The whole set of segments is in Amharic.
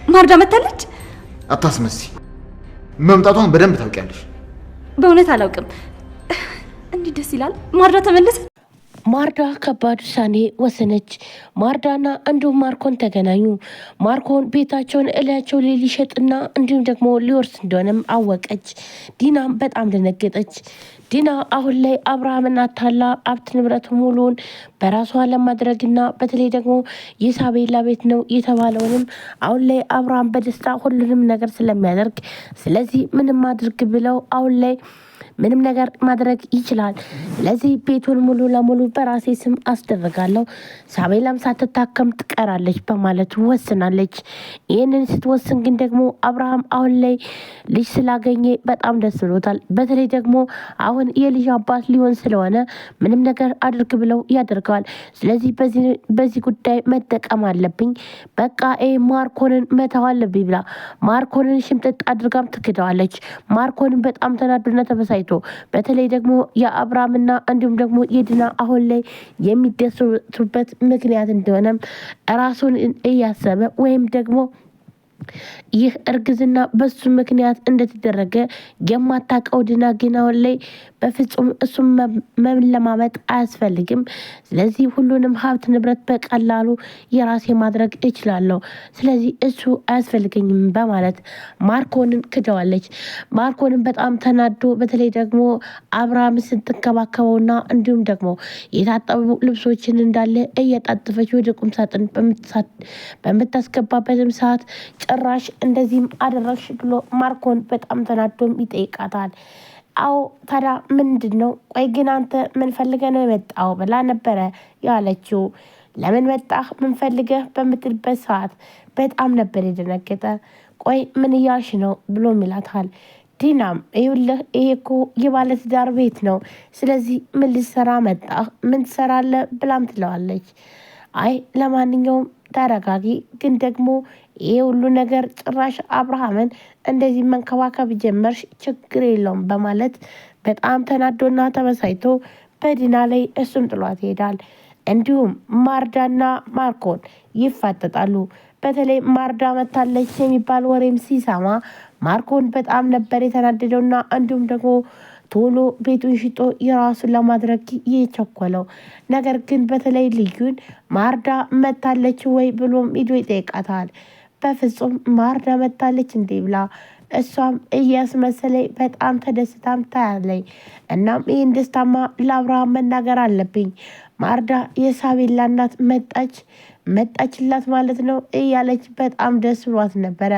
ማርዳ መታለች? አታስመሲ። መምጣቷን በደንብ ታውቂያለሽ። በእውነት አላውቅም። እንዲህ ደስ ይላል። ማርዳ ተመለሰ። ማርዳ ከባድ ውሳኔ ወሰነች። ማርዳና እንዲሁም ማርኮን ተገናኙ። ማርኮን ቤታቸውን እላያቸው ላይ ሊሸጥና እንዲሁም ደግሞ ሊወርስ እንደሆነም አወቀች። ዲናም በጣም ደነገጠች። ዲና አሁን ላይ አብርሃምና ታላ ሀብት ንብረት ሙሉውን በራሷ ለማድረግና በተለይ ደግሞ የሳቤላ ቤት ነው የተባለውንም አሁን ላይ አብርሃም በደስታ ሁሉንም ነገር ስለሚያደርግ ስለዚህ ምንም አድርግ ብለው አሁን ላይ ምንም ነገር ማድረግ ይችላል። ስለዚህ ቤቱን ሙሉ ለሙሉ በራሴ ስም አስደርጋለሁ፣ ሳቤላም ሳትታከም ትቀራለች በማለት ወስናለች። ይህንን ስትወስን ግን ደግሞ አብርሃም አሁን ላይ ልጅ ስላገኘ በጣም ደስ ብሎታል። በተለይ ደግሞ አሁን የልጅ አባት ሊሆን ስለሆነ ምንም ነገር አድርግ ብለው ያደርገዋል። ስለዚህ በዚህ ጉዳይ መጠቀም አለብኝ፣ በቃ ማርኮንን መተው አለብኝ ብላ ማርኮንን ሽምጥጥ አድርጋም ትክደዋለች። ማርኮንን በጣም ተናዶና ተበሳይቶ በተለይ ደግሞ የአብርሃምና እንዲሁም ደግሞ የዲና አሁን ላይ የሚደሰቱበት ምክንያት እንደሆነም ራሱን እያሰበ ወይም ደግሞ ይህ እርግዝና በሱ ምክንያት እንደተደረገ የማታውቀው ዲና ግን አሁን ላይ በፍጹም እሱም መለማመጥ አያስፈልግም። ስለዚህ ሁሉንም ሀብት ንብረት በቀላሉ የራሴ ማድረግ እችላለሁ፣ ስለዚህ እሱ አያስፈልገኝም በማለት ማርኮንን ክደዋለች። ማርኮንን በጣም ተናዶ በተለይ ደግሞ አብርሃም ስትንከባከበውና እንዲሁም ደግሞ የታጠቡ ልብሶችን እንዳለ እየጣጠፈች ወደ ቁም ሳጥን በምታስገባበትም ሰዓት ጭራሽ እንደዚህም አደረግሽ ብሎ ማርኮን በጣም ተናዶም ይጠይቃታል። አዎ ታዲያ ምንድን ነው? ቆይ ግን አንተ ምን ፈልገህ ነው የመጣው ብላ ነበረ ያለችው። ለምን መጣህ ምን ፈልገህ በምትልበት ሰዓት በጣም ነበር የደነገጠ። ቆይ ምን እያልሽ ነው ብሎም ይላታል። ዲናም ይኸውልህ ይሄ እኮ የባለትዳር ቤት ነው፣ ስለዚህ ምን ልትሰራ መጣህ? ምን ትሰራለህ ብላም ትለዋለች። አይ ለማንኛውም ተረጋጊ፣ ግን ደግሞ ይሄ ሁሉ ነገር ጭራሽ አብርሃምን እንደዚህ መንከባከብ ጀመርሽ፣ ችግር የለውም በማለት በጣም ተናዶና ተበሳይቶ በዲና ላይ እሱም ጥሏት ይሄዳል። እንዲሁም ማርዳና ማርኮን ይፋጠጣሉ። በተለይ ማርዳ መታለች የሚባል ወሬም ሲሰማ ማርኮን በጣም ነበር የተናደደውና እንዲሁም ደግሞ ቶሎ ቤቱን ሽጦ የራሱን ለማድረግ የቸኮለው። ነገር ግን በተለይ ልዩን ማርዳ መታለች ወይ ብሎም ሂዶ ይጠይቃታል። በፍጹም ማርዳ መታለች እንዴ ብላ እሷም እያስመሰለኝ በጣም ተደስታም ታያለኝ። እናም ይህን ደስታማ ለአብርሃም መናገር አለብኝ፣ ማርዳ የሳቤላ እናት መጣችላት ማለት ነው እያለች በጣም ደስ ብሏት ነበረ።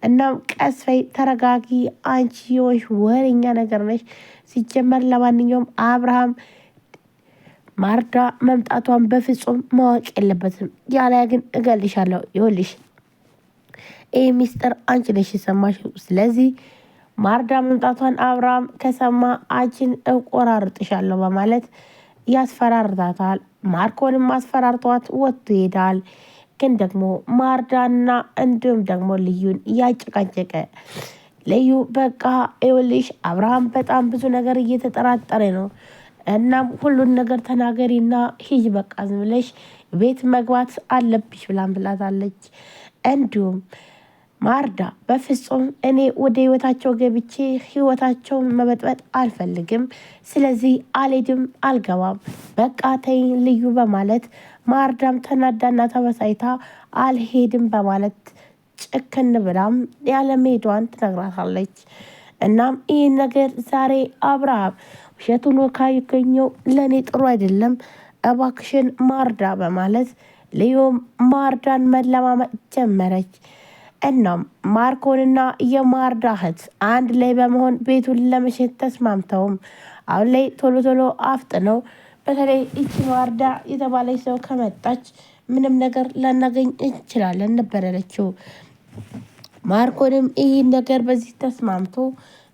እናም ቀስፈይ ተረጋጊ፣ አንቺ የሆንሽ ወሬኛ ነገር ነሽ። ሲጀመር ለማንኛውም አብርሃም ማርዳ መምጣቷን በፍጹም ማወቅ የለበትም፣ ያለያ ግን እገልሻለሁ። ይኸውልሽ ይህ ሚስጥር አንቺ ነሽ የሰማሽው። ስለዚህ ማርዳ መምጣቷን አብርሃም ከሰማ አንቺን እቆራርጥሻለሁ በማለት ያስፈራርታታል። ማርኮንም አስፈራርቷት ወጥቶ ይሄዳል። ግን ደግሞ ማርዳና እንዲሁም ደግሞ ልዩን እያጨቃጨቀ ልዩ በቃ ይኸውልሽ አብርሃም በጣም ብዙ ነገር እየተጠራጠረ ነው፣ እናም ሁሉን ነገር ተናገሪና ሂጅ በቃ ዝም ብለሽ ቤት መግባት አለብሽ ብላን ብላታለች። እንዲሁም ማርዳ በፍጹም እኔ ወደ ህይወታቸው ገብቼ ህይወታቸውን መበጥበጥ አልፈልግም፣ ስለዚህ አልሄድም፣ አልገባም፣ በቃ ተይኝ ልዩ በማለት ማርዳም ተናዳና ተበሳይታ አልሄድም በማለት ጭክን ብላም ያለመሄዷን ትነግራታለች። እናም ይህ ነገር ዛሬ አብርሃም ውሸቱን ካገኘው ለእኔ ጥሩ አይደለም፣ እባክሽን ማርዳ በማለት ልዮም ማርዳን መለማመጥ ጀመረች። እናም ማርኮንና የማርዳ እህት አንድ ላይ በመሆን ቤቱን ለመሸጥ ተስማምተውም አሁን ላይ ቶሎ ቶሎ አፍጥነው በተለይ ይቺ ማርዳ የተባለች ሰው ከመጣች ምንም ነገር ላናገኝ እንችላለን ነበር ያለችው። ማርኮንም ይህን ነገር በዚህ ተስማምቶ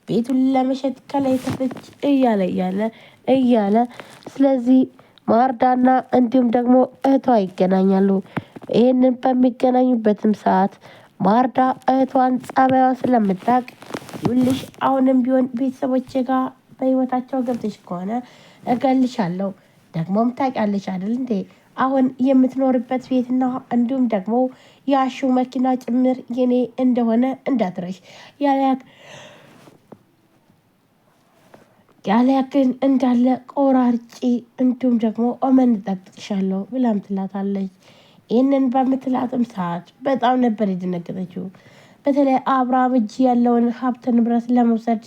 ቤቱን ለመሸጥ ከላይ ከፍች እያለ ስለዚህ ማርዳና እንዲሁም ደግሞ እህቷ ይገናኛሉ። ይህንን በሚገናኙበትም ሰዓት ማርዳ እህቷን ጸባይዋ ስለምታውቅ ይኸውልሽ አሁንም ቢሆን ቤተሰቦቼ ጋር በህይወታቸው ገብተሽ ከሆነ እገልሻለሁ፣ ደግሞም ታውቂያለሽ አይደል እንዴ አሁን የምትኖርበት ቤትና እንዲሁም ደግሞ የአሹ መኪና ጭምር የኔ እንደሆነ እንዳትረሽ ያለ ያክል እንዳለ ቆራርጪ እንዲሁም ደግሞ እመንጠቅጥሻለሁ ብላም ትላታለች። ይህንን በምትላትም ሰዓት በጣም ነበር የደነገጠችው። በተለይ አብርሃም እጅ ያለውን ሀብት ንብረት ለመውሰድ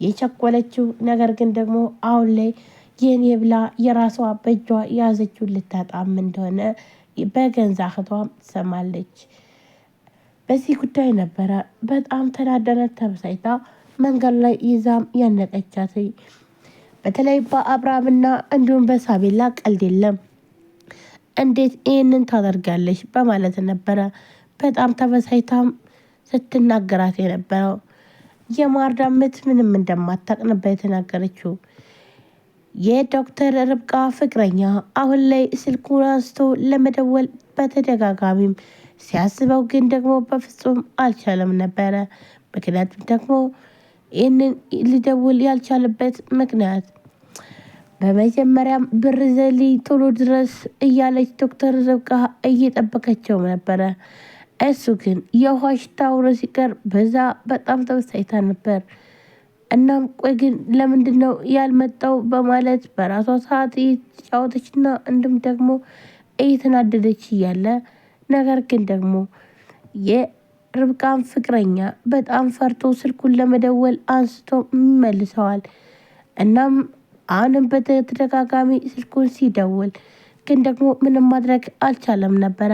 የቸኮለችው ነገር ግን ደግሞ አሁን ላይ የኔ ብላ የራሷ በእጇ የያዘችውን ልታጣም እንደሆነ በገንዛ እህቷም ትሰማለች። በዚህ ጉዳይ ነበረ በጣም ተናደነት ተበሳጭታ መንገድ ላይ ይዛም ያነቀቻት። በተለይ በአብርሃምና እንዲሁም በሳቤላ ቀልድ የለም። እንዴት ይህንን ታደርጋለች በማለት ነበረ በጣም ተበሳጭታም ስትናገራት የነበረው። የማርዳ ምት ምንም እንደማታውቅ ነበር የተናገረችው። የዶክተር ርብቃ ፍቅረኛ አሁን ላይ ስልኩን አንስቶ ለመደወል በተደጋጋሚም ሲያስበው ግን ደግሞ በፍጹም አልቻለም ነበረ። ምክንያቱም ደግሞ ይህንን ሊደውል ያልቻለበት ምክንያት በመጀመሪያም ብር ዘሊ ቶሎ ድረስ እያለች ዶክተር ርብቃ እየጠበቀችው ነበረ። እሱ ግን የውሃ ሽታ ሆኖ ሲቀር በዛ በጣም ተበሳጭታ ነበር። እናም ቆይ ግን ለምንድን ነው ያልመጣው በማለት በራሷ ሰዓት እየተጫወተችና እንዲሁም ደግሞ እየተናደደች እያለ ነገር ግን ደግሞ የርብቃን ፍቅረኛ በጣም ፈርቶ ስልኩን ለመደወል አንስቶ ይመልሰዋል። እናም አሁንም በተደጋጋሚ ስልኩን ሲደውል ግን ደግሞ ምንም ማድረግ አልቻለም ነበረ።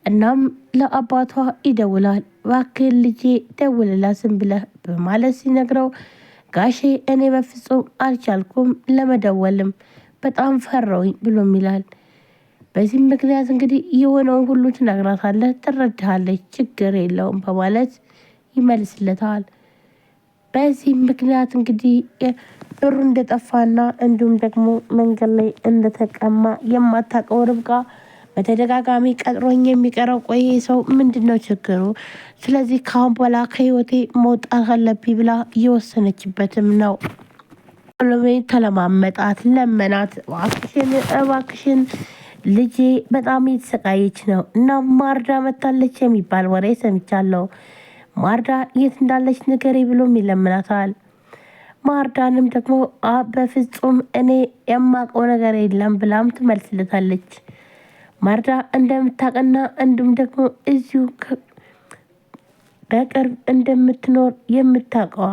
እናም ለአባቷ ይደውላል። እባክህ ልጄ ደውልላት ዝም ብለህ በማለት ሲነግረው ጋሼ እኔ በፍጹም አልቻልኩም ለመደወልም በጣም ፈራውኝ ብሎም ይላል። በዚህም ምክንያት እንግዲህ የሆነውን ሁሉ ትነግራታለህ፣ ትረዳሃለች፣ ችግር የለውም በማለት ይመልስለታል። በዚህም ምክንያት እንግዲህ ብሩ እንደጠፋና እንዲሁም ደግሞ መንገድ ላይ እንደተቀማ የማታውቀው ርብቃ በተደጋጋሚ ቀጥሮኝ የሚቀረው ቆይ ሰው ምንድነው ችግሩ? ስለዚህ ካሁን በኋላ ከህይወቴ መውጣት አለብኝ ብላ እየወሰነችበትም ነው። ተለማመጣት፣ ለመናት፣ እባክሽን ልጄ በጣም የተሰቃየች ነው እና ማርዳ መታለች የሚባል ወሬ ሰምቻለሁ። ማርዳ የት እንዳለች ንገሪ ብሎም ይለምናታል። ማርዳንም ደግሞ በፍጹም እኔ የማውቀው ነገር የለም ብላም ትመልስለታለች። ማርዳ እንደምታውቅና እንዲሁም ደግሞ እዚሁ በቅርብ እንደምትኖር የምታውቀዋ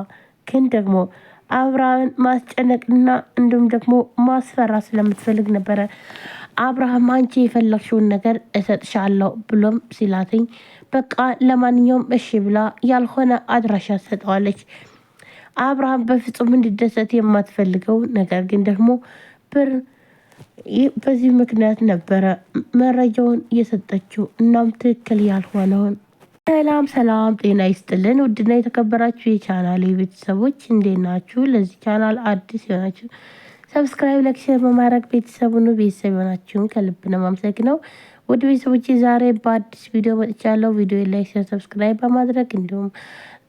ግን ደግሞ አብርሃምን ማስጨነቅና እንዲሁም ደግሞ ማስፈራ ስለምትፈልግ ነበረ። አብርሃም አንቺ የፈለግሽውን ነገር እሰጥሻለሁ ብሎም ሲላትኝ በቃ ለማንኛውም እሺ ብላ ያልሆነ አድራሻ ትሰጠዋለች። አብርሃም በፍጹም እንዲደሰት የማትፈልገው ነገር ግን ደግሞ ብር በዚህ ምክንያት ነበረ መረጃውን እየሰጠችው። እናም ትክክል ያልሆነውን ሰላም ጤና ይስጥልን። ውድና የተከበራችሁ የቻናል ቤተሰቦች እንዴት ናችሁ? ለዚህ ቻናል አዲስ የሆናችሁ ሰብስክራይብ፣ ላይክ፣ ሼር በማድረግ ቤተሰቡን ቤተሰብ የሆናችሁን ከልብ ነው የማመሰግነው። ውድ ቤተሰቦች ዛሬ በአዲስ ቪዲዮ መጥቻለሁ። ቪዲዮ ላይክ፣ ሼር፣ ሰብስክራይብ በማድረግ እንዲሁም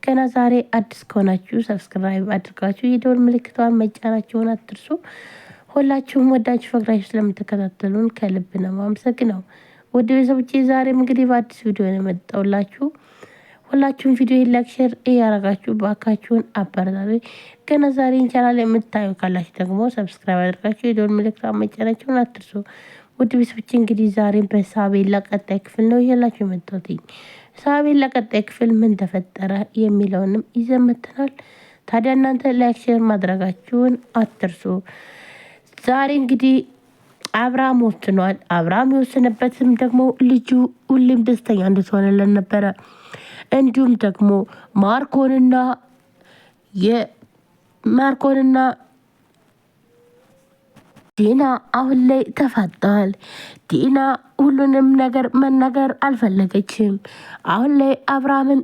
ገና ዛሬ አዲስ ከሆናችሁ ሰብስክራይብ አድርጋችሁ የደወል ምልክቷን መጫናችሁን አትርሱ። ሁላችሁም ወዳችሁ ፈቅዳችሁ ስለምትከታተሉን ከልብ ነው የማመሰግነው። ውድ ቤተሰቦቼ ዛሬም እንግዲህ በአዲስ ቪዲዮ ነው የመጣሁላችሁ። ሁላችሁም ቪዲዮ ላይክ ሼር እያረጋችሁ ባካችሁን አበረታቱ። ገና ዛሬ ቻናል የምታዩ ካላችሁ ደግሞ ሰብስክራይብ አድርጋችሁ የደወል ምልክቷን መጫናችሁን አትርሱ። ውድ ቤተሰቦቼ እንግዲህ ዛሬም በሳቤላ ቀጣይ ክፍል ነው ይዤላችሁ የመጣሁት። ሳቤላ ቀጣይ ክፍል ምን ተፈጠረ የሚለውንም ይዘን መጥተናል። ታዲያ እናንተ ላይክ ሼር ማድረጋችሁን አትርሱ። ዛሬ እንግዲህ አብርሃም ወስኗል። አብርሃም የወሰነበትም ደግሞ ልጁ ሁሌም ደስተኛ እንድትሆንልን ነበረ። እንዲሁም ደግሞ ማርኮንና ዲና አሁን ላይ ተፋጠዋል። ዲና ሁሉንም ነገር መናገር አልፈለገችም። አሁን ላይ አብርሃምን